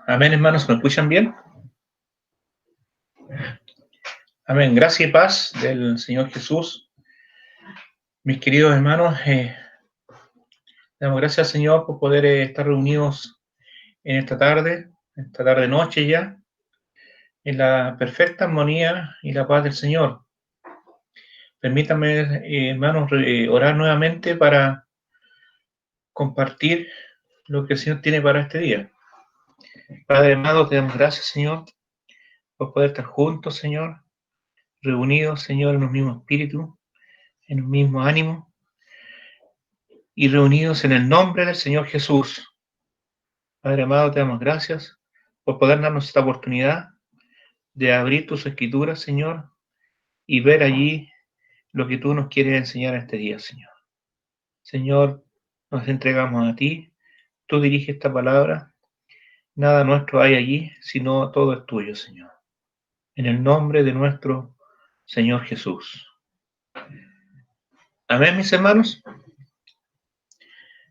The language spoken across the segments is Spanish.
Amén, hermanos, ¿me escuchan bien? Amén. Gracia y paz del Señor Jesús. Mis queridos hermanos, damos gracias al Señor por poder estar reunidos en esta tarde noche ya, en la perfecta armonía y la paz del Señor. Permítanme, hermanos, orar nuevamente para compartir lo que el Señor tiene para este día. Padre amado, te damos gracias, Señor, por poder estar juntos, Señor, reunidos, Señor, en un mismo espíritu, en un mismo ánimo y reunidos en el nombre del Señor Jesús. Padre amado, te damos gracias por poder darnos esta oportunidad de abrir tus escrituras, Señor, y ver allí lo que tú nos quieres enseñar este día, Señor. Señor, nos entregamos a ti, tú diriges esta palabra, nada nuestro hay allí, sino todo es tuyo, Señor. En el nombre de nuestro Señor Jesús. Amén, mis hermanos.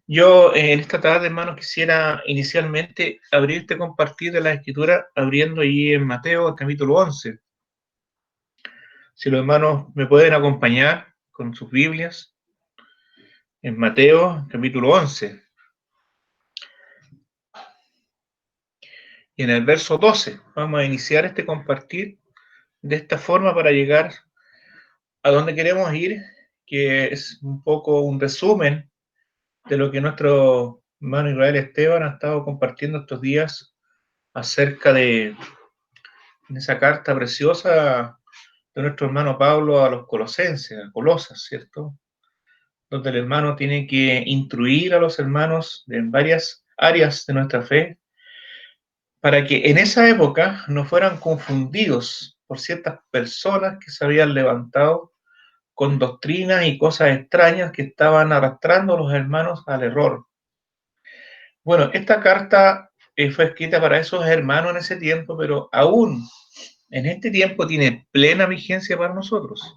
Yo en esta tarde, hermanos, quisiera inicialmente abrirte, compartir de la escritura, abriendo allí en Mateo, capítulo 11. Si los hermanos me pueden acompañar con sus Biblias, en Mateo, capítulo 11, y en el verso 12, vamos a iniciar este compartir de esta forma para llegar a donde queremos ir, que es un poco un resumen de lo que nuestro hermano Israel Esteban ha estado compartiendo estos días acerca de esa carta preciosa de nuestro hermano Pablo a los colosenses, a Colosas, ¿cierto? Donde el hermano tiene que instruir a los hermanos en varias áreas de nuestra fe para que en esa época no fueran confundidos por ciertas personas que se habían levantado con doctrinas y cosas extrañas que estaban arrastrando a los hermanos al error. Bueno, esta carta fue escrita para esos hermanos en ese tiempo, pero aún en este tiempo tiene plena vigencia para nosotros,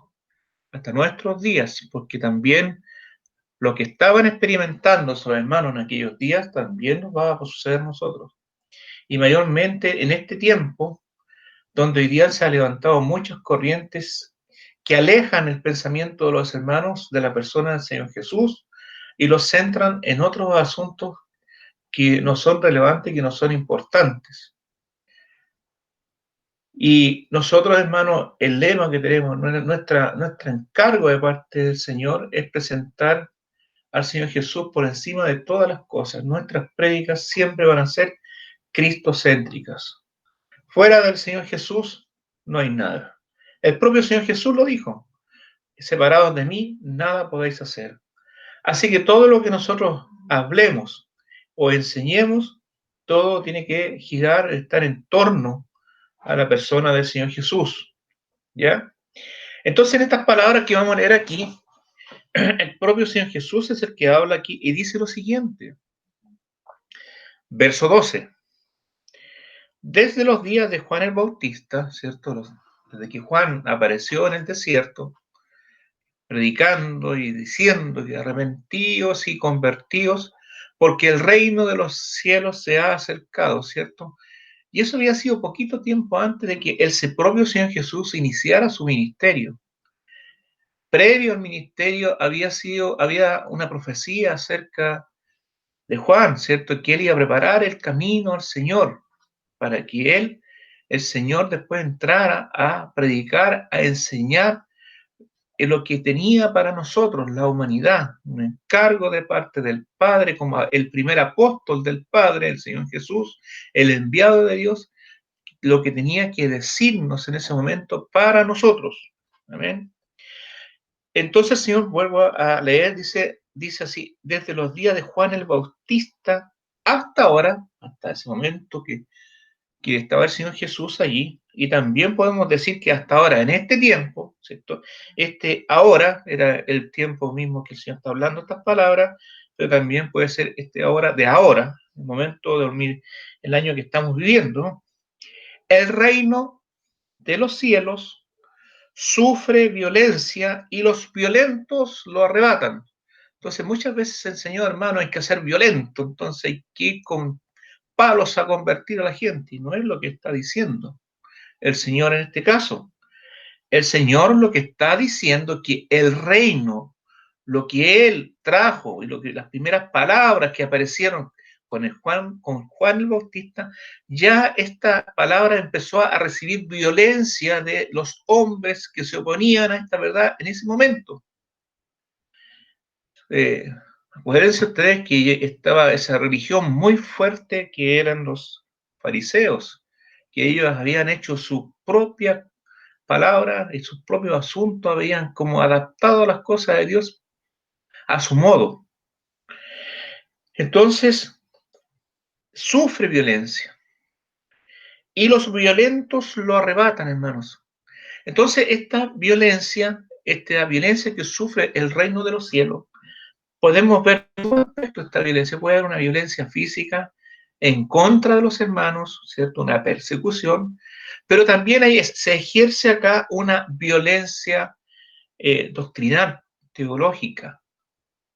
hasta nuestros días, porque también lo que estaban experimentando sus hermanos en aquellos días también nos va a suceder a nosotros. Y mayormente en este tiempo, donde hoy día se han levantado muchas corrientes que alejan el pensamiento de los hermanos de la persona del Señor Jesús y los centran en otros asuntos que no son relevantes, que no son importantes. Y nosotros, hermanos, el lema que tenemos, nuestro encargo de parte del Señor es presentar al Señor Jesús por encima de todas las cosas. Nuestras prédicas siempre van a ser cristocéntricas. Fuera del Señor Jesús no hay nada. El propio Señor Jesús lo dijo: separados de mí, nada podéis hacer. Así que todo lo que nosotros hablemos o enseñemos, todo tiene que girar, estar en torno a la persona del Señor Jesús. ¿Ya? Entonces, en estas palabras que vamos a leer aquí, el propio Señor Jesús es el que habla aquí y dice lo siguiente. Verso 12. Desde los días de Juan el Bautista, ¿cierto? Desde que Juan apareció en el desierto, predicando y diciendo que arrepentíos y convertíos, porque el reino de los cielos se ha acercado, ¿cierto? Y eso había sido poquito tiempo antes de que el propio Señor Jesús iniciara su ministerio. Previo al ministerio había una profecía acerca de Juan, ¿cierto? Que él iba a preparar el camino al Señor, para que él, el Señor, después entrara a predicar, a enseñar en lo que tenía para nosotros, la humanidad, un encargo de parte del Padre, como el primer apóstol del Padre, el Señor Jesús, el enviado de Dios, lo que tenía que decirnos en ese momento para nosotros. Amén. Entonces, Señor, vuelvo a leer, dice así: desde los días de Juan el Bautista hasta ahora, hasta ese momento que estaba el Señor Jesús allí, y también podemos decir que hasta ahora, en este tiempo, ¿cierto? Este ahora era el tiempo mismo que el Señor está hablando estas palabras, pero también puede ser este ahora, el momento de dormir, el año que estamos viviendo. El reino de los cielos sufre violencia y los violentos lo arrebatan. Entonces, muchas veces el Señor, hermano, hay que ser violento, entonces hay que ir con palos a convertir a la gente, y no es lo que está diciendo el Señor en este caso. El Señor lo que está diciendo es que el reino, lo que Él trajo y lo que las primeras palabras que aparecieron con Juan el Bautista, ya esta palabra empezó a recibir violencia de los hombres que se oponían a esta verdad en ese momento. Acuérdense ustedes que estaba esa religión muy fuerte que eran los fariseos, que ellos habían hecho su propia palabra y sus propios asuntos, habían como adaptado las cosas de Dios a su modo. Entonces, sufre violencia y los violentos lo arrebatan, hermanos. Entonces, esta violencia que sufre el reino de los cielos, podemos ver todo aspecto de esta violencia. Puede haber una violencia física en contra de los hermanos, ¿cierto? Una persecución, pero también se ejerce acá una violencia doctrinal, teológica,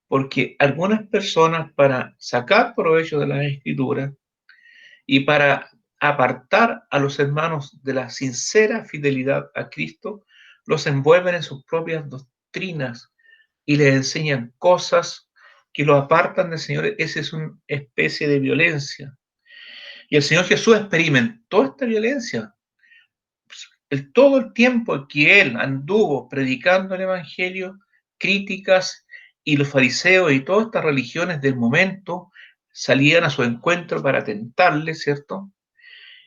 porque algunas personas, para sacar provecho de las escrituras y para apartar a los hermanos de la sincera fidelidad a Cristo, los envuelven en sus propias doctrinas y les enseñan cosas que lo apartan del Señor. Esa es una especie de violencia. Y el Señor Jesús experimentó esta violencia. Todo el tiempo que Él anduvo predicando el Evangelio, críticas y los fariseos y todas estas religiones del momento salían a su encuentro para tentarle, ¿cierto?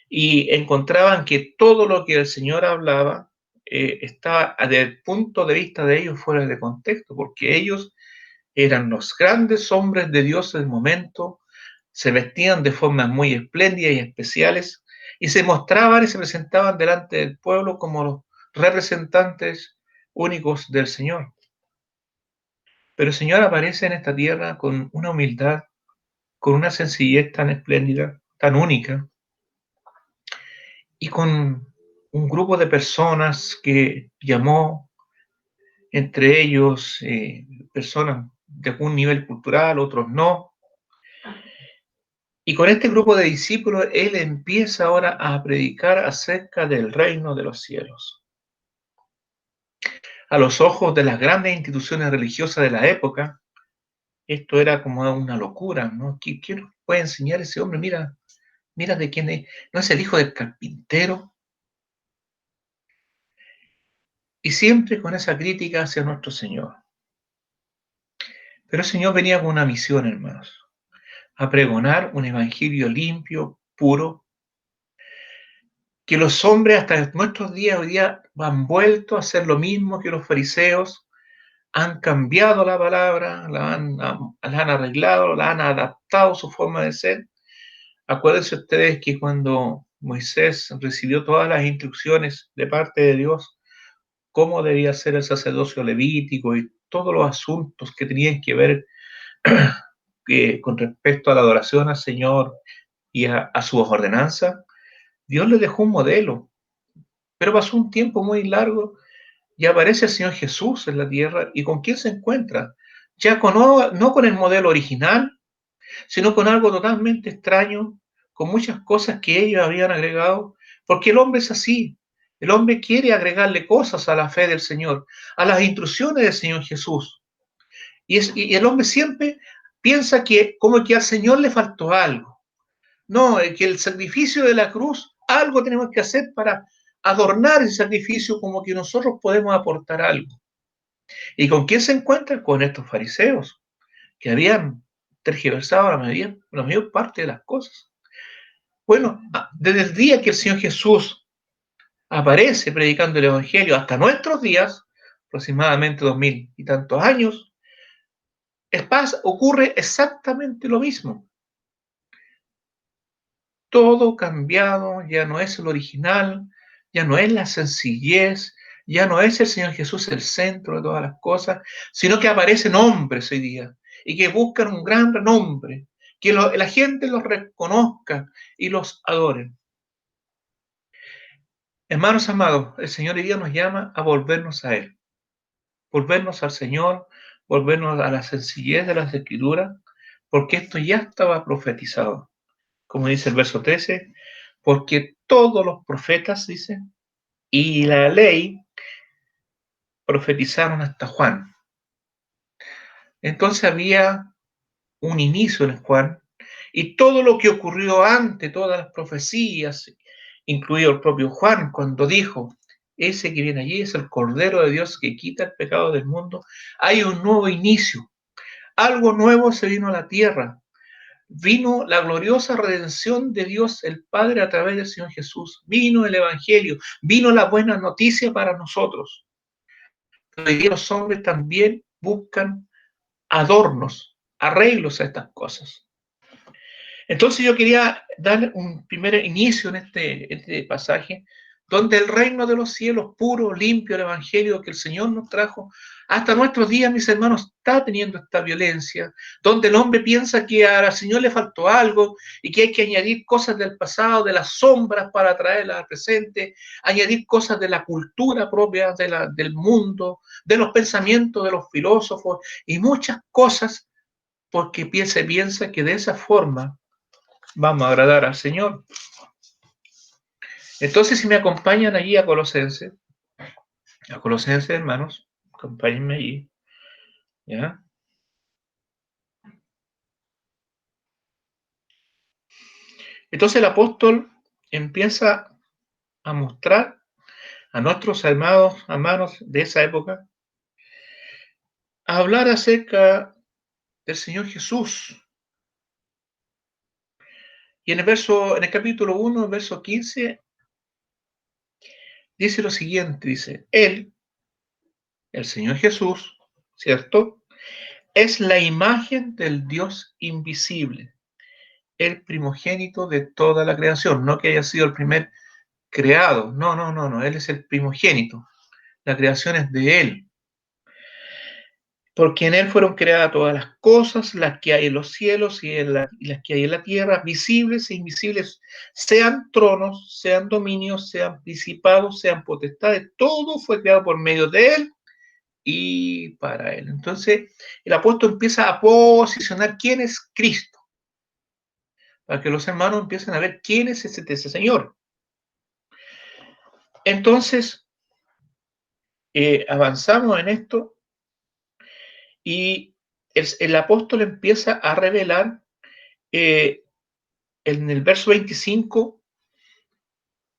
Y encontraban que todo lo que el Señor hablaba estaba desde el punto de vista de ellos fuera de contexto, porque ellos eran los grandes hombres de Dios del momento, se vestían de formas muy espléndidas y especiales y se mostraban y se presentaban delante del pueblo como los representantes únicos del Señor. Pero el Señor aparece en esta tierra con una humildad, con una sencillez tan espléndida, tan única, y con un grupo de personas que llamó, entre ellos personas de algún nivel cultural, otros no. Y con este grupo de discípulos, Él empieza ahora a predicar acerca del reino de los cielos. A los ojos de las grandes instituciones religiosas de la época, esto era como una locura, ¿no? ¿Qué nos puede enseñar ese hombre? Mira, mira de quién es. ¿No es el hijo del carpintero? Y siempre con esa crítica hacia nuestro Señor. Pero el Señor venía con una misión, hermanos, a pregonar un evangelio limpio, puro, que los hombres hasta nuestros días hoy día han vuelto a hacer lo mismo que los fariseos, han cambiado la palabra, la han arreglado, la han adaptado a su forma de ser. Acuérdense ustedes que cuando Moisés recibió todas las instrucciones de parte de Dios, cómo debía ser el sacerdocio levítico y todos los asuntos que tenían que ver con respecto a la adoración al Señor y a sus ordenanzas, Dios le dejó un modelo. Pero pasó un tiempo muy largo y aparece el Señor Jesús en la tierra. ¿Y con quién se encuentra? Ya no con el modelo original, sino con algo totalmente extraño, con muchas cosas que ellos habían agregado, porque el hombre es así. El hombre quiere agregarle cosas a la fe del Señor, a las instrucciones del Señor Jesús. Y el hombre siempre piensa que como que al Señor le faltó algo. No, que el sacrificio de la cruz, algo tenemos que hacer para adornar ese sacrificio, como que nosotros podemos aportar algo. ¿Y con quién se encuentran? Con estos fariseos, que habían tergiversado la mayor parte de las cosas. Bueno, desde el día que el Señor Jesús aparece predicando el Evangelio hasta nuestros días, aproximadamente 2000 y tantos años, ocurre exactamente lo mismo. Todo cambiado, ya no es el original, ya no es la sencillez, ya no es el Señor Jesús el centro de todas las cosas, sino que aparecen hombres hoy día y que buscan un gran renombre, que la gente los reconozca y los adore. Hermanos amados, el Señor hoy día nos llama a volvernos a Él, volvernos al Señor, volvernos a la sencillez de las Escrituras, porque esto ya estaba profetizado. como dice el verso 13, porque todos los profetas, dice, y la ley profetizaron hasta Juan. Entonces había un inicio en Juan, y todo lo que ocurrió antes, todas las profecías, incluido el propio Juan, cuando dijo, ese que viene allí es el Cordero de Dios que quita el pecado del mundo, hay un nuevo inicio, algo nuevo se vino a la tierra, vino la gloriosa redención de Dios el Padre a través del Señor Jesús, vino el Evangelio, vino la buena noticia para nosotros. Hoy día los hombres también buscan adornos, arreglos a estas cosas. Entonces yo quería dar un primer inicio en este pasaje, donde el reino de los cielos puro, limpio, el evangelio que el Señor nos trajo, hasta nuestros días, mis hermanos, está teniendo esta violencia, donde el hombre piensa que al Señor le faltó algo y que hay que añadir cosas del pasado, de las sombras para traerlas al presente, añadir cosas de la cultura propia del mundo, de los pensamientos de los filósofos y muchas cosas, porque se piensa que de esa forma vamos a agradar al Señor. Entonces, si me acompañan allí a Colosenses, hermanos, acompáñenme allí, ¿ya? Entonces el apóstol empieza a mostrar a nuestros hermanos de esa época, a hablar acerca del Señor Jesús. Y en el capítulo 1, verso 15, dice lo siguiente, dice, Él, el Señor Jesús, ¿cierto? Es la imagen del Dios invisible, el primogénito de toda la creación, no que haya sido el primer creado, no, Él es el primogénito, la creación es de Él, porque en Él fueron creadas todas las cosas, las que hay en los cielos y las que hay en la tierra, visibles e invisibles, sean tronos, sean dominios, sean principados, sean potestades, todo fue creado por medio de Él y para Él. Entonces, el apóstol empieza a posicionar quién es Cristo, para que los hermanos empiecen a ver quién es ese Señor. Entonces, avanzamos en esto y el apóstol empieza a revelar en el verso 25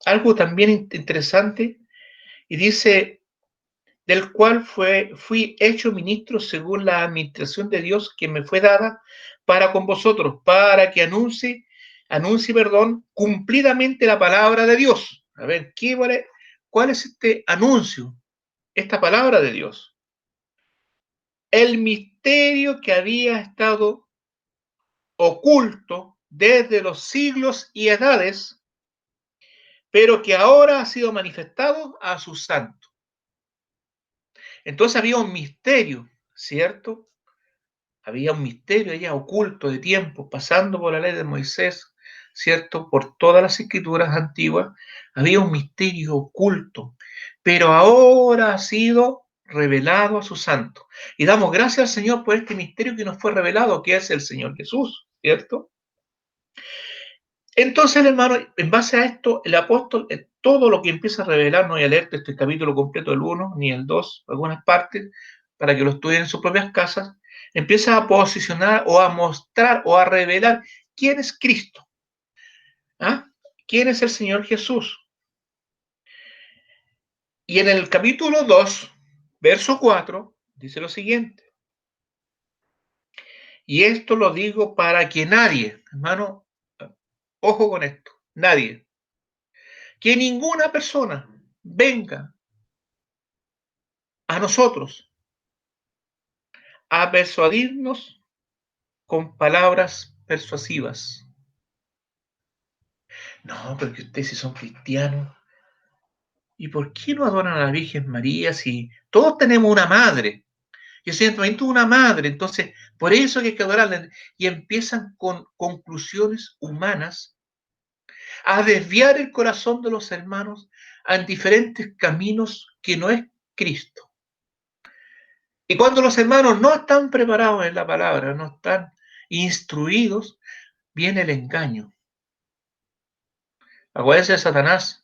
algo también interesante y dice, del cual fui hecho ministro según la administración de Dios que me fue dada para con vosotros, para que anuncie, cumplidamente la palabra de Dios. A ver, ¿cuál es este anuncio? Esta palabra de Dios. El misterio que había estado oculto desde los siglos y edades, pero que ahora ha sido manifestado a sus santos. Entonces había un misterio, ¿cierto? Había un misterio allá oculto de tiempo, pasando por la ley de Moisés, ¿cierto? Por todas las escrituras antiguas, había un misterio oculto, pero ahora ha sido revelado a sus santos. Y damos gracias al Señor por este misterio que nos fue revelado, que es el Señor Jesús, ¿cierto? Entonces, hermano, en base a esto, el apóstol, todo lo que empieza a revelar, no voy a leer este capítulo completo, el 1 ni el 2, algunas partes, para que lo estudien en sus propias casas, empieza a posicionar o a mostrar o a revelar quién es Cristo, ¿ah? ¿Quién es el Señor Jesús? Y en el capítulo 2, verso 4, dice lo siguiente, y esto lo digo para que nadie, hermano, ojo con esto, nadie, que ninguna persona venga a nosotros a persuadirnos con palabras persuasivas. No, porque ustedes si son cristianos, ¿y por qué no adoran a la Virgen María si todos tenemos una madre? Yo siento también tuvo una madre, entonces por eso hay que adorarla. Y empiezan con conclusiones humanas a desviar el corazón de los hermanos en diferentes caminos que no es Cristo. Y cuando los hermanos no están preparados en la palabra, no están instruidos, viene el engaño. Acuérdense de Satanás,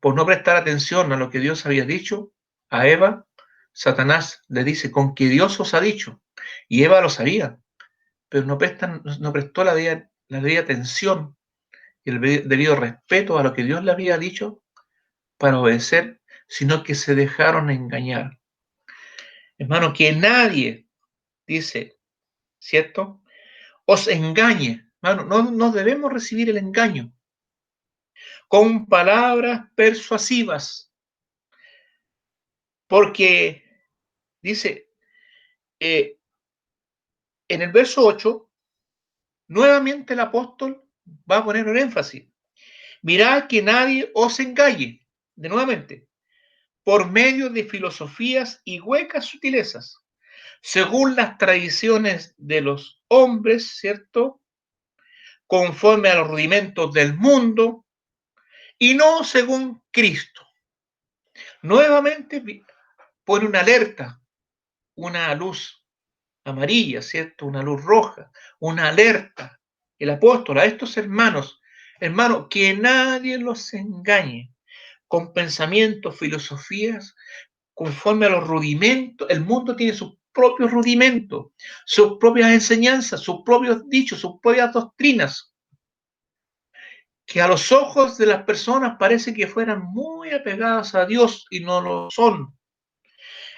por no prestar atención a lo que Dios había dicho a Eva. Satanás le dice, con que Dios os ha dicho. Y Eva lo sabía, pero no prestó la debida atención y el debido respeto a lo que Dios le había dicho para obedecer, sino que se dejaron engañar. Hermano, que nadie, dice, ¿cierto?, os engañe. Hermano, no debemos recibir el engaño con palabras persuasivas, porque dice, en el verso 8, nuevamente el apóstol va a poner un énfasis. Mirad que nadie os engañe, de nuevamente, por medio de filosofías y huecas sutilezas, según las tradiciones de los hombres, ¿cierto?, conforme a los rudimentos del mundo, y no según Cristo. Nuevamente pone una alerta, una luz amarilla, ¿cierto?, una luz roja, una alerta. El apóstol a estos hermanos, que nadie los engañe con pensamientos, filosofías, conforme a los rudimentos. El mundo tiene sus propios rudimentos, sus propias enseñanzas, sus propios dichos, sus propias doctrinas, que a los ojos de las personas parece que fueran muy apegadas a Dios y no lo son.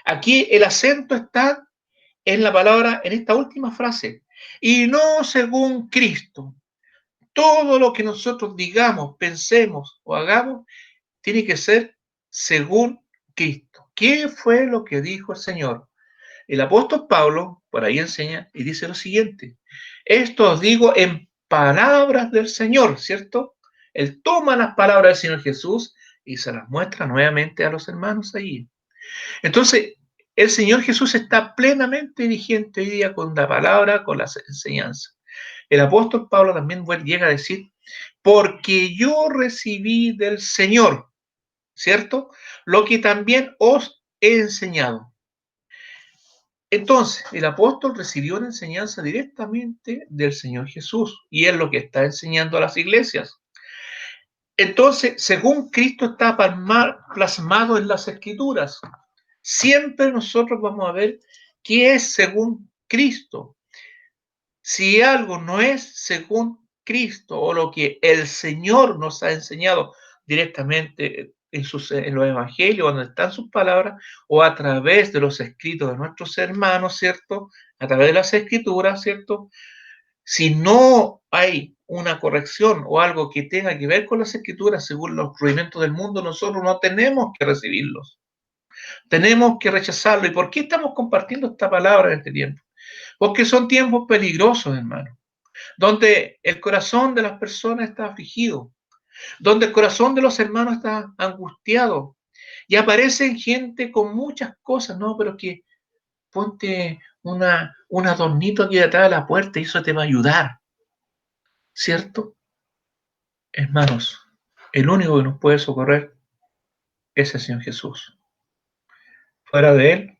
Aquí el acento está en la palabra, en esta última frase, y no según Cristo. Todo lo que nosotros digamos, pensemos o hagamos tiene que ser según Cristo. ¿Qué fue lo que dijo el Señor? El apóstol Pablo por ahí enseña y dice lo siguiente: esto os digo en palabras del Señor, ¿cierto? Él toma las palabras del Señor Jesús y se las muestra nuevamente a los hermanos allí. Entonces, el Señor Jesús está plenamente vigente hoy día con la palabra, con las enseñanzas. El apóstol Pablo también llega a decir, porque yo recibí del Señor, ¿cierto?, lo que también os he enseñado. Entonces, el apóstol recibió una enseñanza directamente del Señor Jesús y es lo que está enseñando a las iglesias. Entonces, según Cristo está plasmado en las Escrituras, siempre nosotros vamos a ver qué es según Cristo. Si algo no es según Cristo o lo que el Señor nos ha enseñado directamente en los evangelios, donde están sus palabras, o a través de los escritos de nuestros hermanos, ¿cierto?, a través de las escrituras, ¿cierto?, si no hay una corrección o algo que tenga que ver con las escrituras según los rudimentos del mundo, nosotros no tenemos que recibirlos. Tenemos que rechazarlo. ¿Y por qué estamos compartiendo esta palabra en este tiempo? Porque son tiempos peligrosos, hermano, donde el corazón de las personas está afligido, donde el corazón de los hermanos está angustiado, y aparecen gente con muchas cosas, no, pero que ponte un adornito aquí detrás de la puerta y eso te va a ayudar, ¿cierto? Hermanos, el único que nos puede socorrer es el Señor Jesús. Fuera de Él,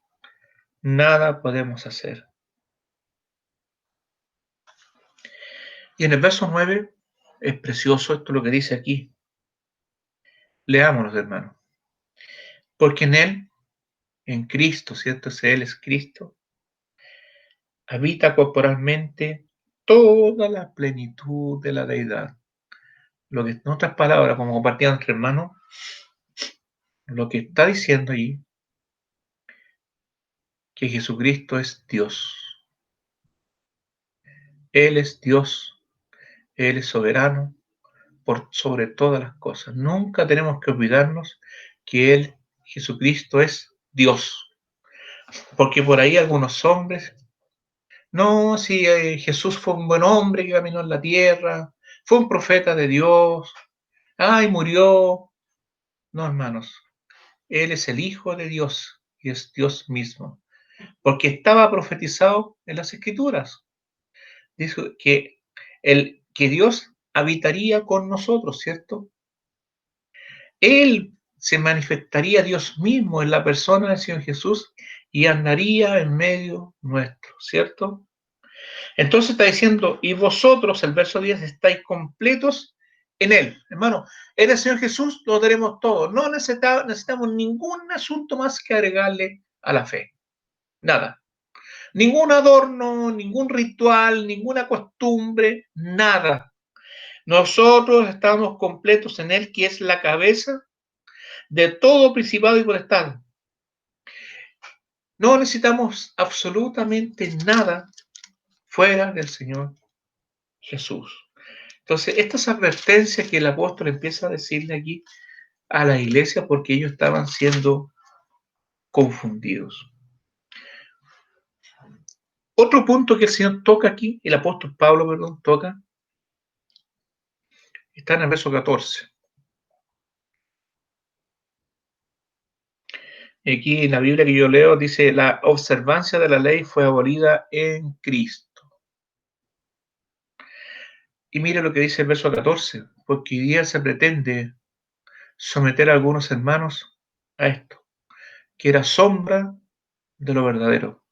nada podemos hacer. Y en el verso 9 es precioso esto lo que dice aquí. Leámoslo, hermanos. Porque en Cristo, ¿cierto? Si Él es Cristo, habita corporalmente toda la plenitud de la deidad. Lo que, en otras palabras, como compartían entre hermanos, lo que está diciendo allí, que Jesucristo es Dios. Él es Dios, Él es soberano por sobre todas las cosas. Nunca tenemos que olvidarnos que Él, Jesucristo, es Dios. Porque por ahí algunos hombres, no, si Jesús fue un buen hombre que caminó en la tierra, fue un profeta de Dios, ay, murió. No, hermanos, Él es el Hijo de Dios y es Dios mismo. Porque estaba profetizado en las Escrituras. Dijo que Dios habitaría con nosotros, ¿cierto? Él se manifestaría Dios mismo en la persona del Señor Jesús y andaría en medio nuestro, ¿cierto? Entonces está diciendo, y vosotros, el verso 10, estáis completos en Él, hermano. En el Señor Jesús lo tenemos todo. No necesitamos ningún asunto más que agregarle a la fe. Nada. Ningún adorno, ningún ritual, ninguna costumbre, nada. Nosotros estamos completos en Él, que es la cabeza de todo principado y potestad. No necesitamos absolutamente nada fuera del Señor Jesús. Entonces, estas advertencias que el apóstol empieza a decirle aquí a la iglesia porque ellos estaban siendo confundidos. Otro punto que el Señor toca aquí, el apóstol Pablo, perdón, toca, está en el verso 14. Aquí en la Biblia que yo leo dice, la observancia de la ley fue abolida en Cristo. Y mire lo que dice el verso 14, porque hoy día se pretende someter a algunos hermanos a esto, que era sombra de lo verdadero.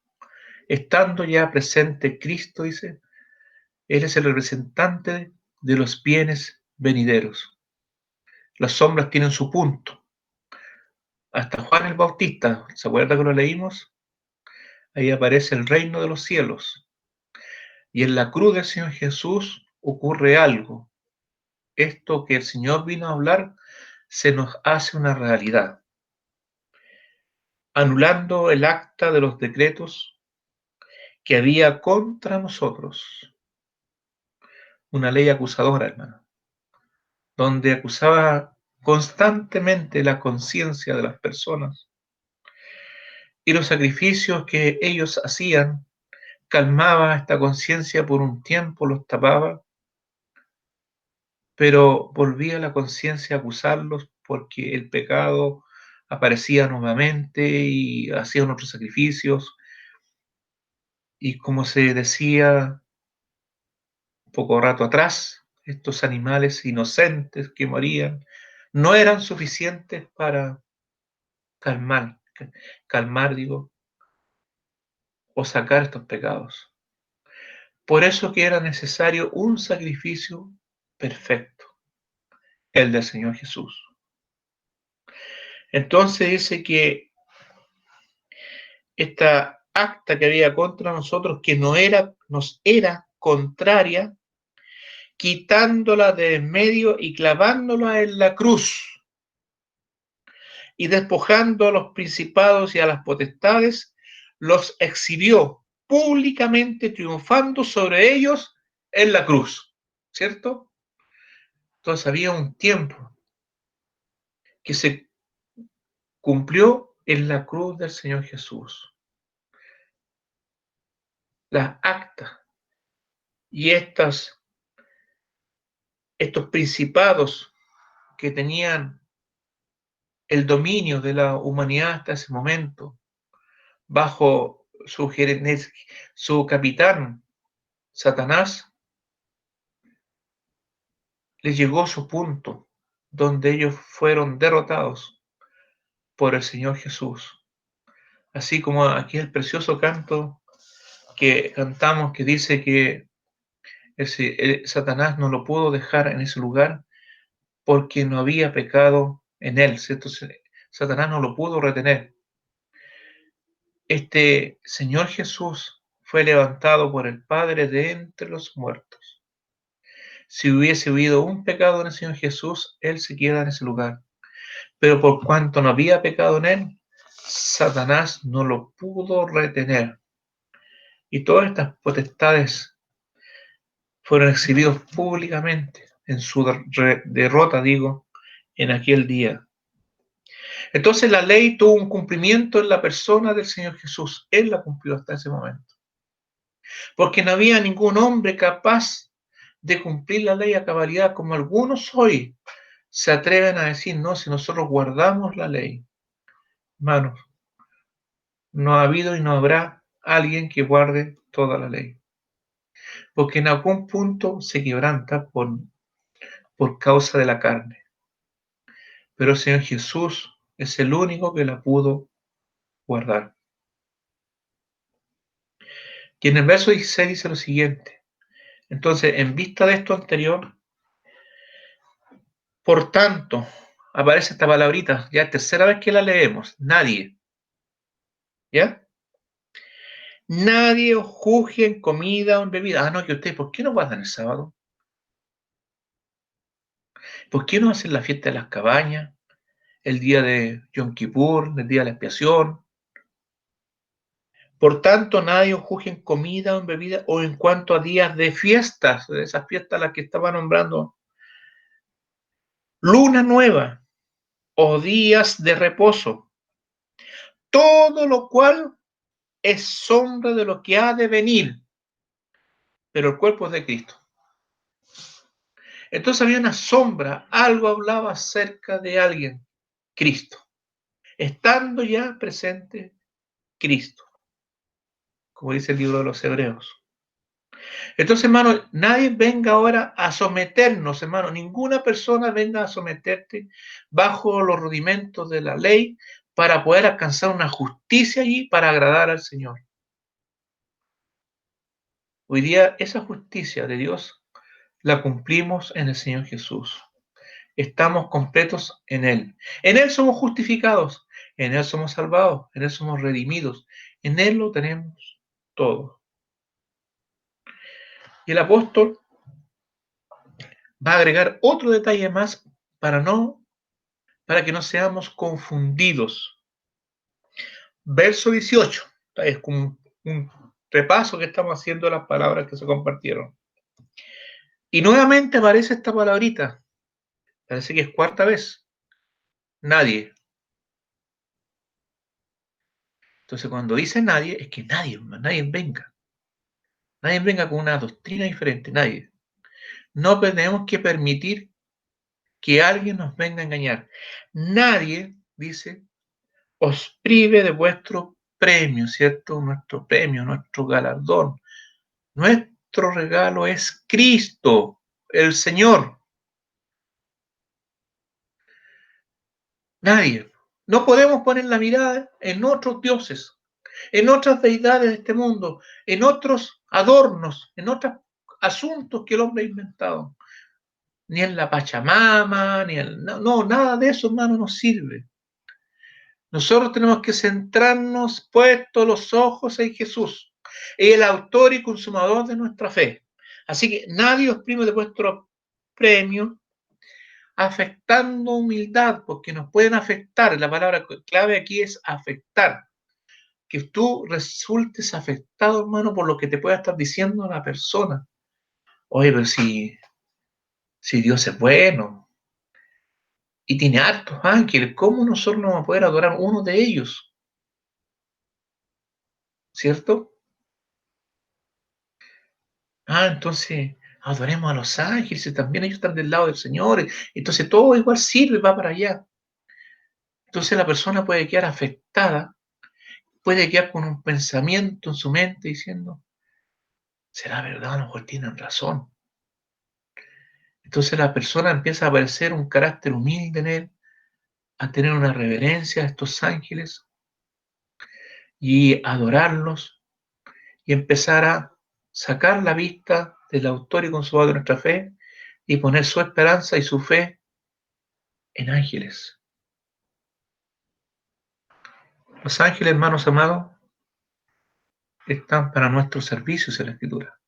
Estando ya presente Cristo, dice, Él es el representante de los bienes venideros. Las sombras tienen su punto. Hasta Juan el Bautista, ¿se acuerda que lo leímos? Ahí aparece el reino de los cielos. Y en la cruz del Señor Jesús ocurre algo. Esto que el Señor vino a hablar se nos hace una realidad, anulando el acta de los decretos que había contra nosotros. Una ley acusadora, hermano, donde acusaba constantemente la conciencia de las personas y los sacrificios que ellos hacían calmaba esta conciencia por un tiempo, los tapaba, pero volvía la conciencia a acusarlos porque el pecado aparecía nuevamente y hacían otros sacrificios. Y como se decía poco rato atrás, estos animales inocentes que morían no eran suficientes para calmar, digo, o sacar estos pecados. Por eso que era necesario un sacrificio perfecto, el del Señor Jesús. Entonces dice que esta acta que había contra nosotros, que nos era contraria, quitándola de en medio y clavándola en la cruz, y despojando a los principados y a las potestades, los exhibió públicamente, triunfando sobre ellos en la cruz. ¿Cierto? Entonces había un tiempo que se cumplió en la cruz del Señor Jesús. Las actas y estos principados que tenían el dominio de la humanidad hasta ese momento, bajo su capitán, Satanás, les llegó su punto, donde ellos fueron derrotados por el Señor Jesús. Así como aquí el precioso canto que cantamos que dice que Satanás no lo pudo dejar en ese lugar porque no había pecado en él, ¿cierto? Satanás no lo pudo retener. Este Señor Jesús fue levantado por el Padre de entre los muertos. Si hubiese habido un pecado en el Señor Jesús, Él se queda en ese lugar. Pero por cuanto no había pecado en Él, Satanás no lo pudo retener. Y todas estas potestades fueron exhibidos públicamente en su derrota, digo, en aquel día. Entonces la ley tuvo un cumplimiento en la persona del Señor Jesús. Él la cumplió hasta ese momento. Porque no había ningún hombre capaz de cumplir la ley a cabalidad, como algunos hoy se atreven a decir, no, si nosotros guardamos la ley. Hermanos, no ha habido y no habrá alguien que guarde toda la ley. Porque en algún punto se quebranta por causa de la carne. Pero el Señor Jesús es el único que la pudo guardar. Y en el verso 16 dice lo siguiente. Entonces, en vista de esto anterior, Por tanto, aparece esta palabrita, ya es tercera vez que la leemos, nadie, ¿ya? Nadie os juzgue en comida o en bebida. Ah, no, que usted, ¿por qué no guardan el sábado? ¿Por qué no hacen la fiesta de las cabañas, el día de Yom Kippur, el día de la expiación? Por tanto, nadie os juzgue en comida o en bebida o en cuanto a días de fiestas, de esas fiestas a las que estaba nombrando, luna nueva o días de reposo, todo lo cual es sombra de lo que ha de venir, pero el cuerpo es de Cristo. Entonces había una sombra, algo hablaba acerca de alguien, Cristo, estando ya presente Cristo, como dice el libro de los Hebreos. Entonces, hermano, nadie venga ahora a someternos, hermano, ninguna persona venga a someterte bajo los rudimentos de la ley para poder alcanzar una justicia allí para agradar al Señor. Hoy día esa justicia de Dios la cumplimos en el Señor Jesús. Estamos completos en Él. En Él somos justificados, en Él somos salvados, en Él somos redimidos, en Él lo tenemos todo. Y el apóstol va a agregar otro detalle más para que no seamos confundidos. Verso 18, es como un repaso que estamos haciendo de las palabras que se compartieron. Y nuevamente aparece esta palabrita, parece que es cuarta vez, nadie. Entonces cuando dice nadie, es que nadie venga con una doctrina diferente, nadie. No tenemos que permitir que alguien nos venga a engañar. Nadie, dice, os prive de vuestro premio, ¿cierto? Nuestro premio, nuestro galardón. Nuestro regalo es Cristo, el Señor. Nadie. No podemos poner la mirada en otros dioses, en otras deidades de este mundo, en otros adornos, en otros asuntos que el hombre ha inventado. Ni en la Pachamama, ni en... No, nada de eso, hermano, nos sirve. Nosotros tenemos que centrarnos puestos los ojos en Jesús, el autor y consumador de nuestra fe. Así que nadie os prime de vuestro premio afectando humildad, porque nos pueden afectar. La palabra clave aquí es afectar. Que tú resultes afectado, hermano, por lo que te pueda estar diciendo la persona. Oye, pero si Dios es bueno y tiene hartos ángeles, ¿cómo nosotros no vamos a poder adorar uno de ellos? ¿Cierto? Entonces adoremos a los ángeles, también ellos están del lado del Señor, entonces todo igual sirve, va para allá. Entonces la persona puede quedar afectada, puede quedar con un pensamiento en su mente diciendo, ¿será verdad? A lo mejor tienen razón. Entonces la persona empieza a aparecer un carácter humilde en él, a tener una reverencia a estos ángeles y adorarlos y empezar a sacar la vista del autor y consumador de nuestra fe y poner su esperanza y su fe en ángeles. Los ángeles, hermanos amados, están para nuestros servicios en la Escritura.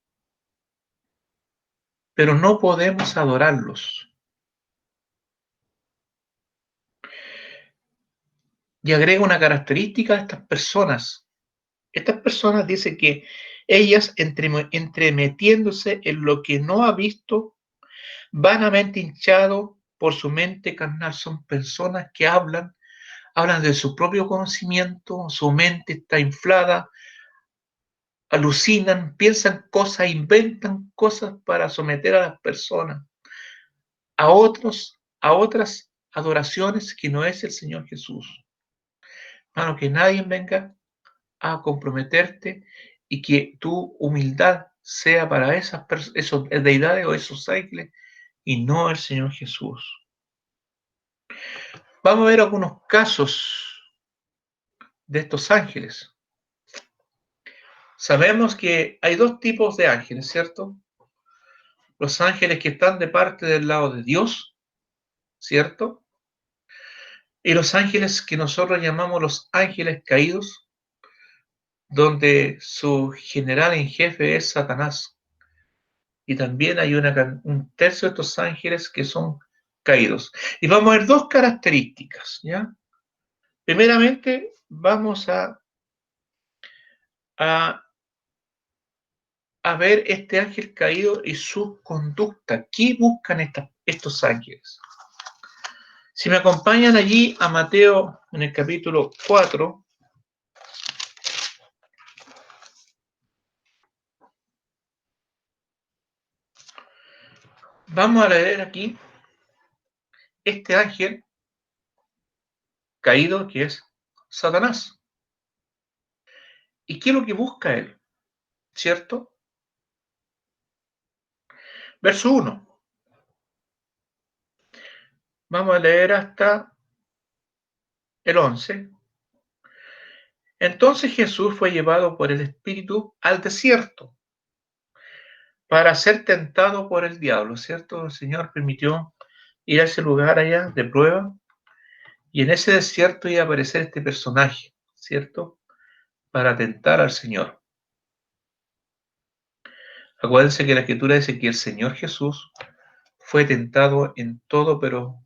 Pero no podemos adorarlos. Y agrega una característica de estas personas. Estas personas dicen que ellas, entremetiéndose en lo que no ha visto, vanamente hinchado por su mente carnal, son personas que hablan de su propio conocimiento, su mente está inflada, alucinan, piensan cosas, inventan cosas para someter a las personas a otras adoraciones que no es el Señor Jesús. Hermano, que nadie venga a comprometerte y que tu humildad sea para esos deidades o esos ángeles y no el Señor Jesús. Vamos a ver algunos casos de estos ángeles. Sabemos que hay dos tipos de ángeles, ¿cierto? Los ángeles que están de parte del lado de Dios ¿cierto? Y los ángeles que nosotros llamamos los ángeles caídos, donde su general en jefe es Satanás. Y también hay un tercio de estos ángeles que son caídos. Y vamos a ver dos características, ¿ya? Primeramente, vamos a, a ver este ángel caído y su conducta. ¿Qué buscan estos ángeles? Si me acompañan allí a Mateo en el capítulo 4, vamos a leer aquí este ángel caído que es Satanás. ¿Y qué es lo que busca él? ¿Cierto? Verso 1. Vamos a leer hasta el 11. Entonces Jesús fue llevado por el Espíritu al desierto para ser tentado por el diablo, ¿cierto? El Señor permitió ir a ese lugar allá de prueba y en ese desierto iba a aparecer este personaje, ¿cierto? Para tentar al Señor. Acuérdense que la Escritura dice que el Señor Jesús fue tentado en todo, pero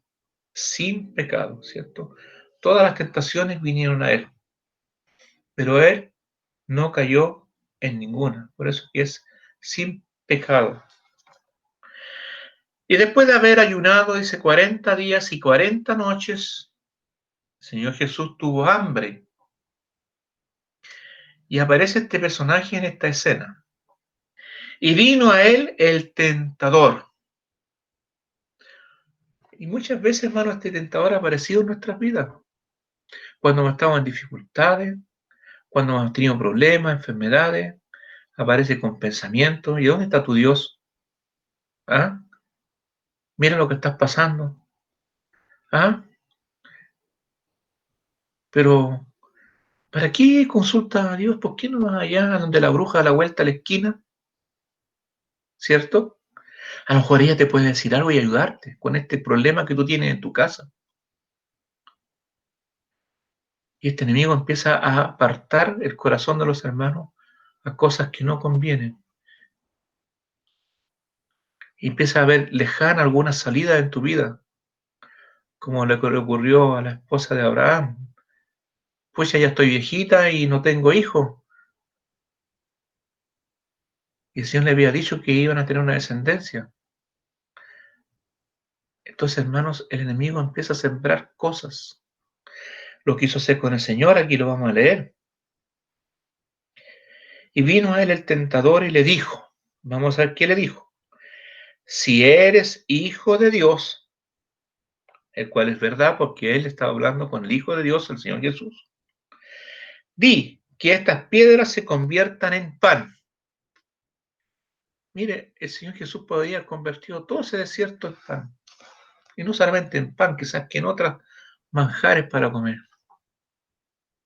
sin pecado, ¿cierto? Todas las tentaciones vinieron a él, pero él no cayó en ninguna. Por eso que es sin pecado. Y después de haber ayunado, dice, 40 días y 40 noches, el Señor Jesús tuvo hambre. Y aparece este personaje en esta escena. Y vino a él el tentador. Y muchas veces, hermano, este tentador ha aparecido en nuestras vidas. Cuando hemos estado en dificultades, cuando hemos tenido problemas, enfermedades, aparece con pensamientos. ¿Y dónde está tu Dios? ¿Ah? Mira lo que estás pasando. ¿Ah? Pero, ¿para qué consulta a Dios? ¿Por qué no vas allá donde la bruja da la vuelta a la esquina? ¿Cierto? A lo mejor ella te puede decir algo y ayudarte con este problema que tú tienes en tu casa. Y este enemigo empieza a apartar el corazón de los hermanos a cosas que no convienen. Y empieza a ver lejana alguna salida en tu vida, como le ocurrió a la esposa de Abraham. Pues ya estoy viejita y no tengo hijos. Y el Señor le había dicho que iban a tener una descendencia. Entonces, hermanos, el enemigo empieza a sembrar cosas. Lo quiso hacer con el Señor, aquí lo vamos a leer. Y vino a él el tentador y le dijo, vamos a ver qué le dijo. Si eres hijo de Dios, el cual es verdad porque él estaba hablando con el Hijo de Dios, el Señor Jesús, di que estas piedras se conviertan en pan. Mire, el Señor Jesús podría haber convertido todo ese desierto en pan. Y no solamente en pan, quizás que en otras manjares para comer.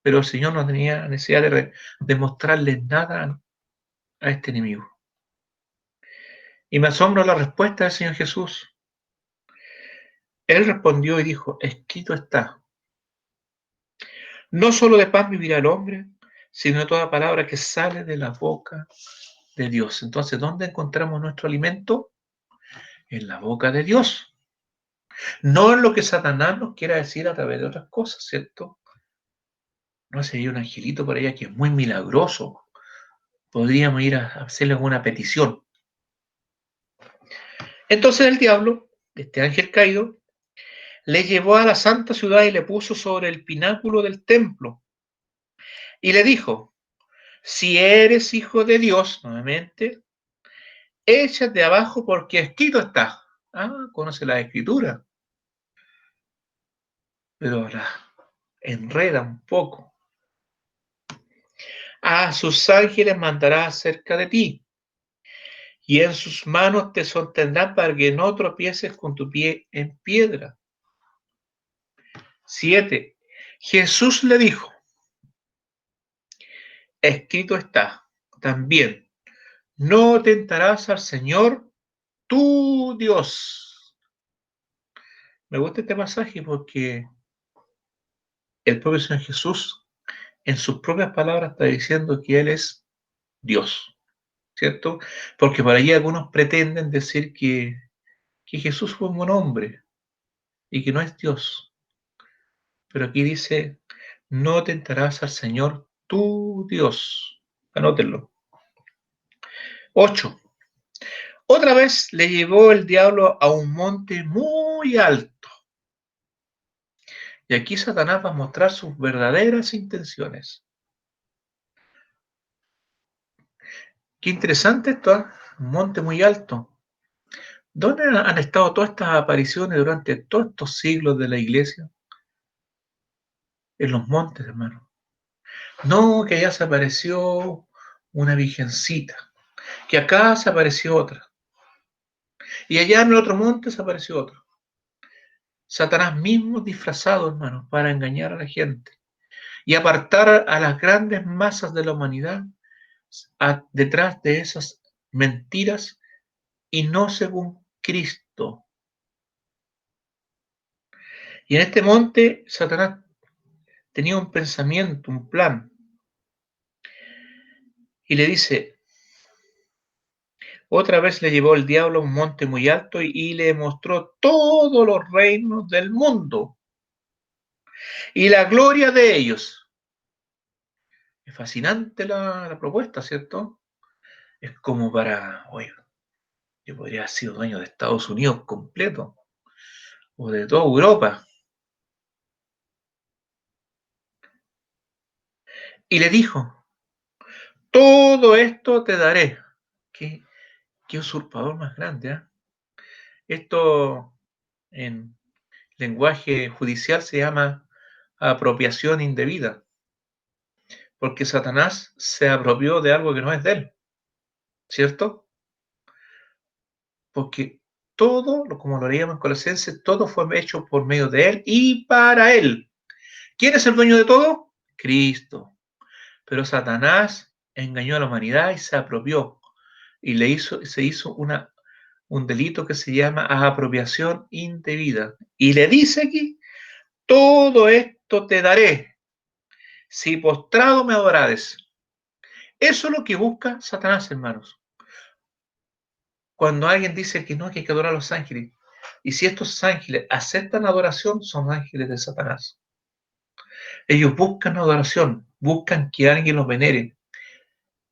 Pero el Señor no tenía necesidad de mostrarle nada a este enemigo. Y me asombra la respuesta del Señor Jesús. Él respondió y dijo, escrito está, no solo de pan vivirá el hombre, sino de toda palabra que sale de la boca de Dios. Entonces, ¿dónde encontramos nuestro alimento? En la boca de Dios. No en lo que Satanás nos quiera decir a través de otras cosas, ¿cierto? No sé, hay un angelito por allá que es muy milagroso. Podríamos ir a hacerle alguna petición. Entonces el diablo, este ángel caído, le llevó a la santa ciudad y le puso sobre el pináculo del templo. Y le dijo, si eres hijo de Dios, nuevamente, échate abajo porque escrito está. Ah, conoce la escritura, pero la enreda un poco. A sus ángeles mandará acerca de ti, y en sus manos te sostendrán para que no tropieces con tu pie en piedra. 7. Jesús le dijo, escrito está también, no tentarás al Señor tu Dios. Me gusta este pasaje porque el propio Señor Jesús, en sus propias palabras, está diciendo que Él es Dios, ¿cierto? Porque por allí algunos pretenden decir que Jesús fue un buen hombre y que no es Dios. Pero aquí dice, no tentarás al Señor tu Dios. Anótenlo. 8. Otra vez le llevó el diablo a un monte muy alto. Y aquí Satanás va a mostrar sus verdaderas intenciones. Qué interesante esto, ¿eh? Un monte muy alto. ¿Dónde han estado todas estas apariciones durante todos estos siglos de la iglesia? En los montes, hermano. No, que allá se apareció una virgencita, que acá se apareció otra, y allá en el otro monte se apareció otro. Satanás mismo disfrazado, hermano, para engañar a la gente y apartar a las grandes masas de la humanidad detrás de esas mentiras y no según Cristo. Y en este monte Satanás tenía un pensamiento, un plan, y le dice, otra vez le llevó el diablo a un monte muy alto y le mostró todos los reinos del mundo y la gloria de ellos. Es fascinante la propuesta, ¿cierto? Es como para, oye, yo podría haber sido dueño de Estados Unidos completo o de toda Europa. Y le dijo, todo esto te daré. Qué, qué usurpador más grande, ¿eh? Esto en lenguaje judicial se llama apropiación indebida, porque Satanás se apropió de algo que no es de él, ¿cierto? Porque todo, como lo leíamos en Colosenses, todo fue hecho por medio de él y para él. ¿Quién es el dueño de todo? Cristo. Pero Satanás engañó a la humanidad y se apropió y se hizo un delito que se llama apropiación indebida. Y le dice aquí, todo esto te daré si postrado me adorares. Eso es lo que busca Satanás, hermanos. Cuando alguien dice que no, que hay que adorar a los ángeles, y si estos ángeles aceptan adoración, son ángeles de Satanás. Ellos buscan adoración, buscan que alguien los venere.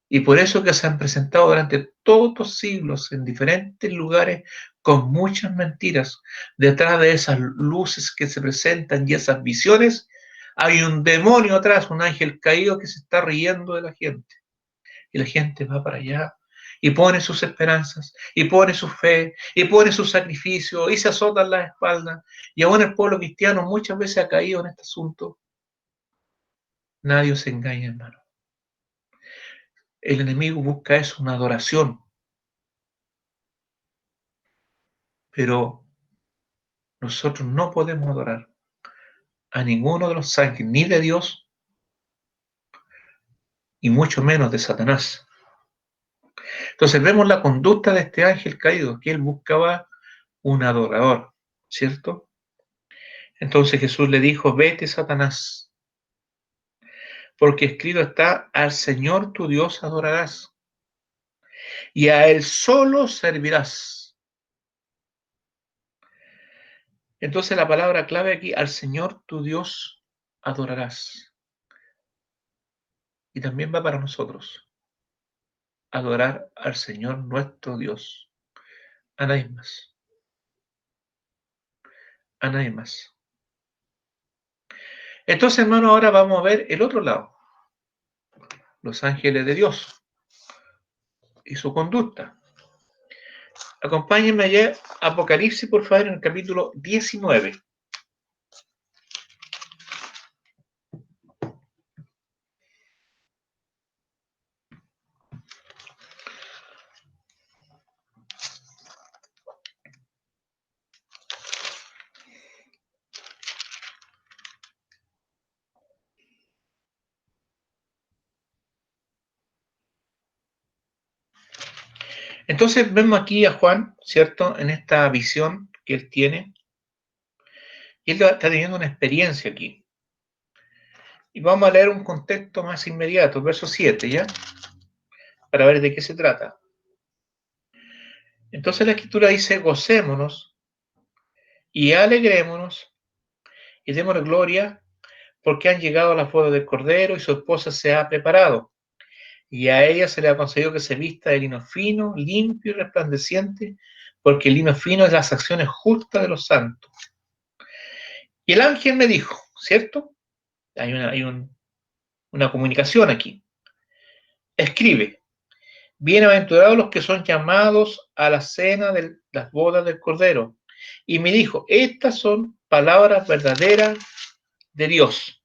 Y por eso que se han presentado durante todos los siglos en diferentes lugares con muchas mentiras. Detrás de esas luces que se presentan y esas visiones, hay un demonio atrás, un ángel caído que se está riendo de la gente. Y la gente va para allá y pone sus esperanzas, y pone su fe, y pone su sacrificio, y se azotan las espaldas. Y aún el pueblo cristiano muchas veces ha caído en este asunto. Nadie se engaña, hermano. El enemigo busca eso, una adoración. Pero nosotros no podemos adorar a ninguno de los ángeles, ni de Dios, y mucho menos de Satanás. Entonces vemos la conducta de este ángel caído, que él buscaba un adorador, ¿cierto? Entonces Jesús le dijo, vete, Satanás, porque escrito está, al Señor tu Dios adorarás, y a Él solo servirás. Entonces la palabra clave aquí, al Señor tu Dios adorarás. Y también va para nosotros, adorar al Señor nuestro Dios. A nadie más. A nadie más. Entonces, hermano, ahora vamos a ver el otro lado, los ángeles de Dios y su conducta. Acompáñenme allá, Apocalipsis, por favor, en el capítulo 19. Entonces vemos aquí a Juan, ¿cierto? En esta visión que él tiene, Y él está teniendo una experiencia aquí. Y vamos a leer un contexto más inmediato, verso 7, ¿ya? Para ver de qué se trata. Entonces la escritura dice, gocémonos y alegrémonos y démosle gloria porque han llegado a la boda del Cordero y su esposa se ha preparado. Y a ella se le ha concedido que se vista de lino fino, limpio y resplandeciente, porque el lino fino es las acciones justas de los santos. Y el ángel me dijo, ¿cierto? Hay una comunicación aquí. Escribe, bienaventurados los que son llamados a la cena de las bodas del Cordero. Y me dijo, estas son palabras verdaderas de Dios.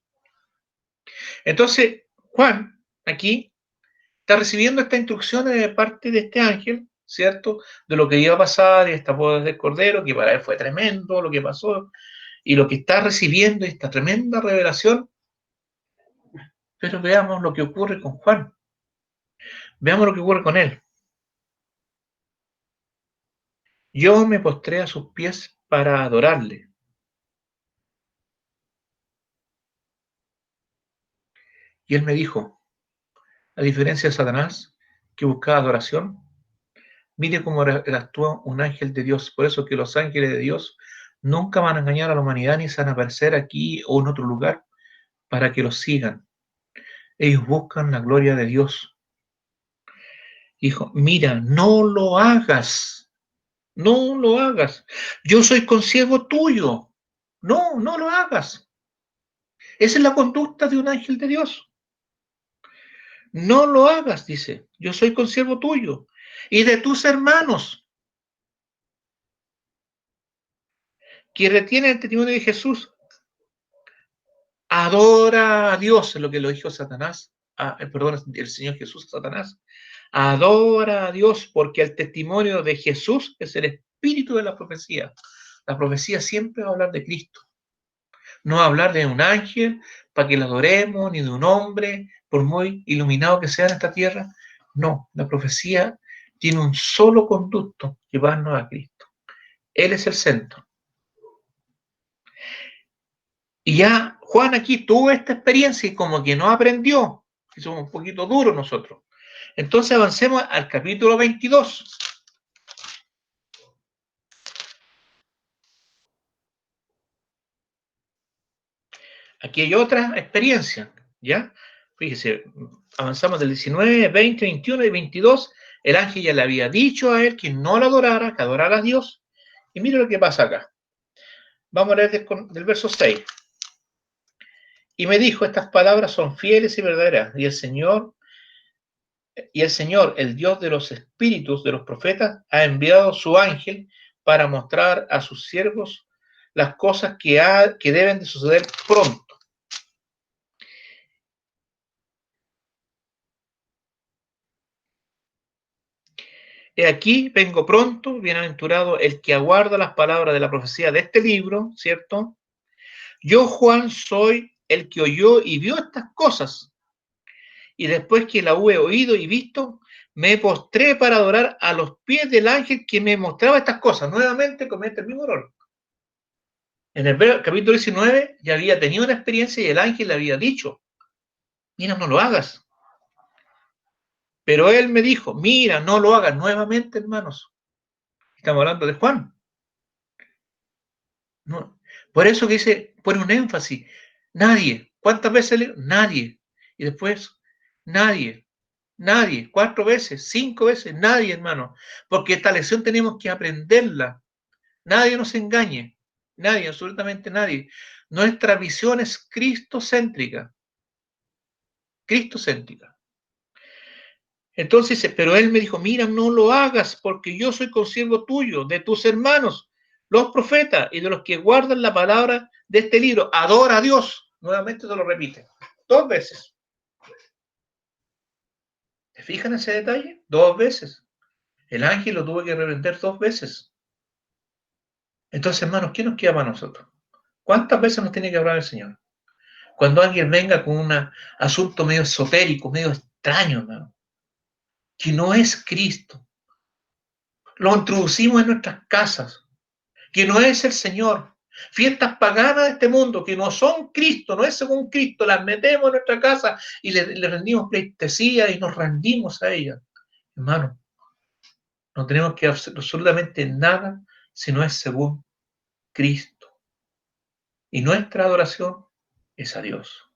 Entonces, Juan, aquí, está recibiendo estas instrucciones de parte de este ángel, ¿cierto? De lo que iba a pasar y estas bodas del Cordero, que para él fue tremendo lo que pasó, y lo que está recibiendo esta tremenda revelación. Pero veamos lo que ocurre con Juan. Veamos lo que ocurre con él. Yo me postré a sus pies para adorarle. Y él me dijo, a diferencia de Satanás, que buscaba adoración, mire cómo actúa un ángel de Dios. Por eso que los ángeles de Dios nunca van a engañar a la humanidad ni se van a aparecer aquí o en otro lugar para que los sigan. Ellos buscan la gloria de Dios. Dijo, mira, no lo hagas, no lo hagas. Yo soy consiervo tuyo. No, no lo hagas. Esa es la conducta de un ángel de Dios. No lo hagas, dice. Yo soy consiervo tuyo y de tus hermanos que retienen el testimonio de Jesús. Adora a Dios, es lo que lo dijo Satanás. Perdón, el Señor Jesús a Satanás. Adora a Dios porque el testimonio de Jesús es el espíritu de la profecía. La profecía siempre va a hablar de Cristo. No va a hablar de un ángel para que lo adoremos, ni de un hombre, por muy iluminado que sea en esta tierra. No, la profecía tiene un solo conducto, llevarnos a Cristo. Él es el centro. Y ya Juan aquí tuvo esta experiencia y como que no aprendió, que somos un poquito duros nosotros. Entonces avancemos al capítulo 22. Aquí hay otra experiencia, ¿ya? Fíjese, avanzamos del 19, 20, 21 y 22. El ángel ya le había dicho a él que no lo adorara, que adorara a Dios. Y mire lo que pasa acá. Vamos a leer del verso 6. Y me dijo, estas palabras son fieles y verdaderas. Y el Señor, el Dios de los espíritus de los profetas, ha enviado su ángel para mostrar a sus siervos las cosas que deben de suceder pronto. He aquí, vengo pronto, bienaventurado el que aguarda las palabras de la profecía de este libro, ¿cierto? Yo, Juan, soy el que oyó y vio estas cosas, y después que la hube oído y visto, me postré para adorar a los pies del ángel que me mostraba estas cosas. Nuevamente comete el mismo error. En el capítulo 19 ya había tenido una experiencia y el ángel le había dicho, mira, no lo hagas. Pero él me dijo, mira, no lo hagas nuevamente, hermanos. Estamos hablando de Juan. No. Por eso que dice, pone un énfasis. Nadie. ¿Cuántas veces leo? Nadie. Y después, nadie. Nadie. 4 veces, 5 veces, nadie, hermano. Porque esta lección tenemos que aprenderla. Nadie nos engañe. Nadie, absolutamente nadie. Nuestra visión es cristocéntrica. Cristocéntrica. Entonces, pero él me dijo, mira, no lo hagas porque yo soy consiervo tuyo, de tus hermanos, los profetas y de los que guardan la palabra de este libro. Adora a Dios. Nuevamente se lo repite. 2 veces. ¿Te fijan ese detalle? 2 veces. El ángel lo tuvo que reprender 2 veces. Entonces, hermanos, ¿qué nos queda para nosotros? ¿Cuántas veces nos tiene que hablar el Señor? Cuando alguien venga con un asunto medio esotérico, medio extraño, hermano, que no es Cristo, lo introducimos en nuestras casas, que no es el Señor. Fiestas paganas de este mundo que no son Cristo, no es según Cristo, las metemos en nuestra casa y le rendimos pleitesía y nos rendimos a ellas. Hermano, no tenemos que hacer absolutamente nada si no es según Cristo. Y nuestra adoración es a Dios.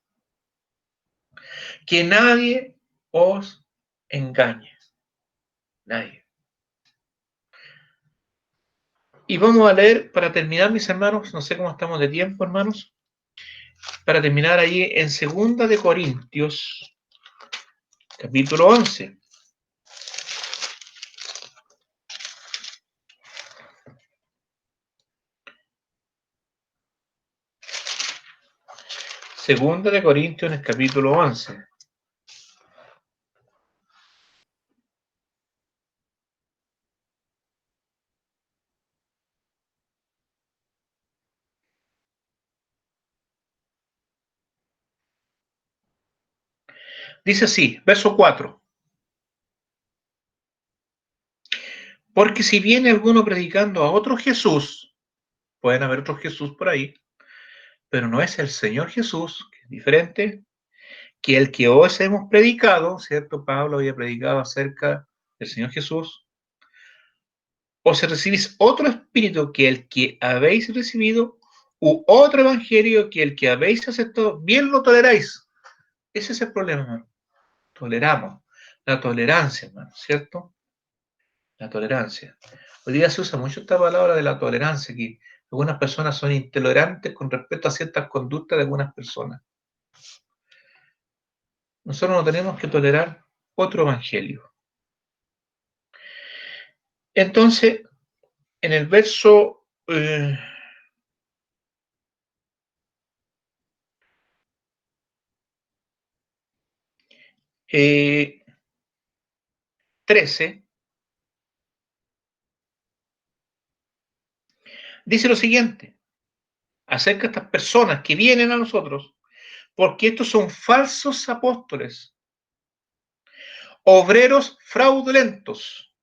Que nadie os engañe. Nadie. Y vamos a leer, para terminar, mis hermanos, no sé cómo estamos de tiempo, hermanos, para terminar ahí en 2 de Corintios, capítulo 11. Segunda de Corintios en el capítulo 11. Dice así, verso 4. Porque si viene alguno predicando a otro Jesús, pueden haber otros Jesús por ahí, pero no es el Señor Jesús, que es diferente que el que hoy hemos predicado, ¿cierto? Pablo había predicado acerca del Señor Jesús. O si recibís otro espíritu que el que habéis recibido, u otro evangelio que el que habéis aceptado, bien lo toleráis. Ese es el problema, hermano. Toleramos. La tolerancia, hermano, ¿cierto? La tolerancia. Hoy día se usa mucho esta palabra de la tolerancia, que algunas personas son intolerantes con respecto a ciertas conductas de algunas personas. Nosotros no tenemos que tolerar otro evangelio. Entonces, en el verso 13, dice lo siguiente, acerca de estas personas que vienen a nosotros, porque estos son falsos apóstoles, obreros fraudulentos,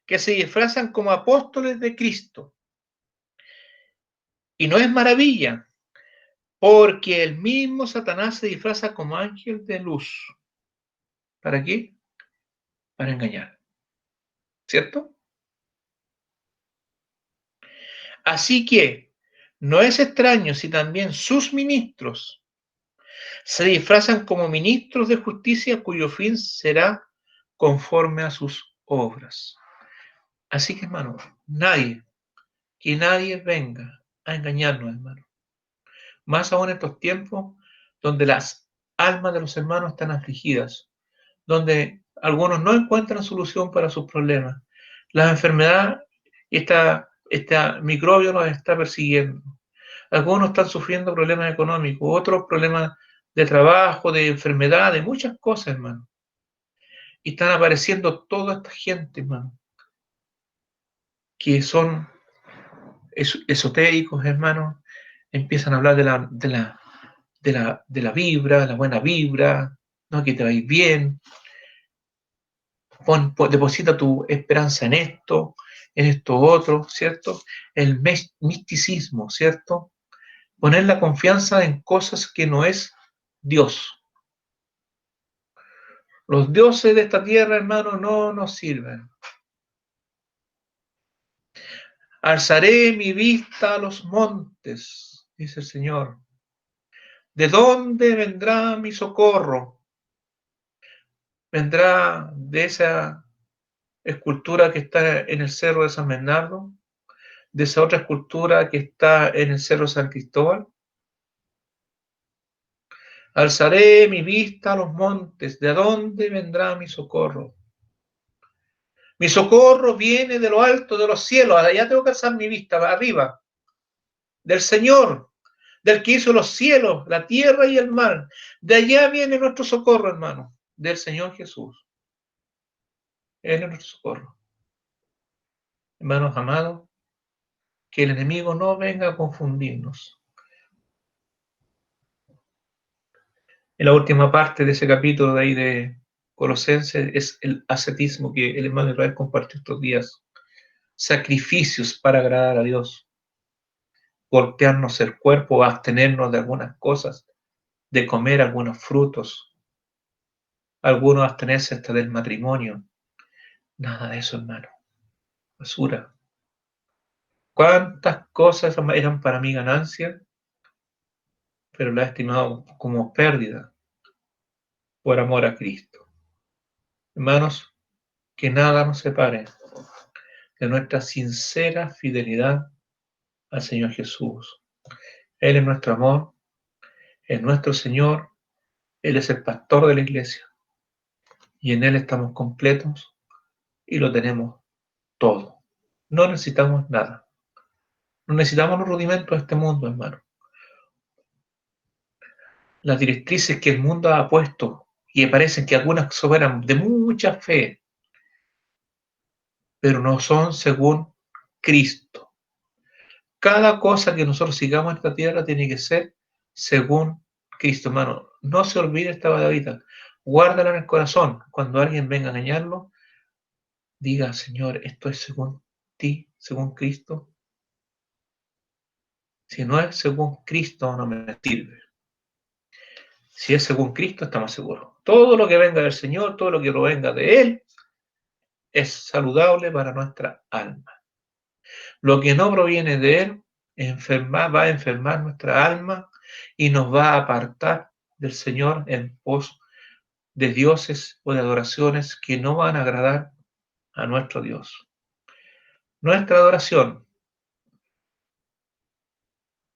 que se disfrazan como apóstoles de Cristo. Y no es maravilla, porque el mismo Satanás se disfraza como ángel de luz. ¿Para qué? Para engañar. ¿Cierto? Así que no es extraño si también sus ministros se disfrazan como ministros de justicia cuyo fin será conforme a sus obras. Así que, hermano, que nadie venga a engañarnos, hermano. Más aún en estos tiempos donde las almas de los hermanos están afligidas, donde algunos no encuentran solución para sus problemas. La enfermedad, esta microbio nos está persiguiendo. Algunos están sufriendo problemas económicos, otros problemas de trabajo, de enfermedad, de muchas cosas, hermano. Y están apareciendo toda esta gente, hermano, que son esotéricos, hermano, empiezan a hablar de la vibra, la buena vibra, ¿no? Que te va a ir bien, deposita tu esperanza en esto otro, ¿cierto? El misticismo, ¿cierto? Poner la confianza en cosas que no es Dios. Los dioses de esta tierra, hermano, no nos sirven. Alzaré mi vista a los montes, dice el Señor. ¿De dónde vendrá mi socorro? ¿Vendrá de esa escultura que está en el cerro de San Bernardo? ¿De esa otra escultura que está en el cerro San Cristóbal? Alzaré mi vista a los montes, ¿de dónde vendrá mi socorro? Mi socorro viene de lo alto de los cielos, allá tengo que alzar mi vista, arriba, del Señor, del que hizo los cielos, la tierra y el mar. De allá viene nuestro socorro, hermano, del Señor Jesús. Él es nuestro socorro. Hermanos amados, que el enemigo no venga a confundirnos. En la última parte de ese capítulo de ahí de Colosenses es el ascetismo que el hermano Israel compartió estos días. Sacrificios para agradar a Dios. golpearnos el cuerpo, abstenernos de algunas cosas, de comer algunos frutos, algunos abstenerse hasta del matrimonio. Nada de eso, hermano. Basura. ¿Cuántas cosas eran para mí ganancia, pero las he estimado como pérdida por amor a Cristo? Hermanos, que nada nos separe de nuestra sincera fidelidad al Señor Jesús. Él es nuestro amor, es nuestro Señor, Él es el pastor de la iglesia y en Él estamos completos y lo tenemos todo. No necesitamos nada. No necesitamos los rudimentos de este mundo, hermano. Las directrices que el mundo ha puesto y parecen que algunas sobran de mucha fe, pero no son según Cristo. Cada cosa que nosotros sigamos en esta tierra tiene que ser según Cristo, hermano. No se olvide esta palabra. Guárdala en el corazón. Cuando alguien venga a engañarlo, diga, Señor, esto es según ti, según Cristo. Si no es según Cristo, no me sirve. Si es según Cristo, estamos seguros. Todo lo que venga del Señor, todo lo que provenga de Él, es saludable para nuestra alma. Lo que no proviene de Él va a enfermar nuestra alma y nos va a apartar del Señor en pos de dioses o de adoraciones que no van a agradar a nuestro Dios. Nuestra adoración,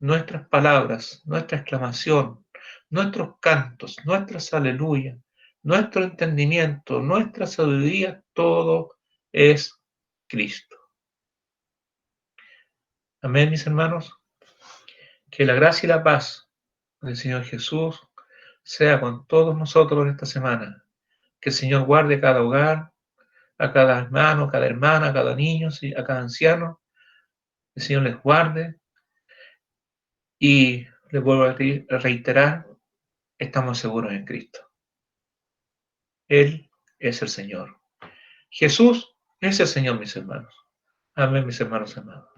nuestras palabras, nuestra exclamación, nuestros cantos, nuestras aleluyas, nuestro entendimiento, nuestra sabiduría, todo es Cristo. Amén, mis hermanos. Que la gracia y la paz del Señor Jesús sea con todos nosotros esta semana. Que el Señor guarde cada hogar, a cada hermano, cada hermana, a cada niño, a cada anciano. El Señor les guarde y les vuelvo a reiterar, estamos seguros en Cristo. Él es el Señor. Jesús es el Señor, mis hermanos. Amén, mis hermanos amados.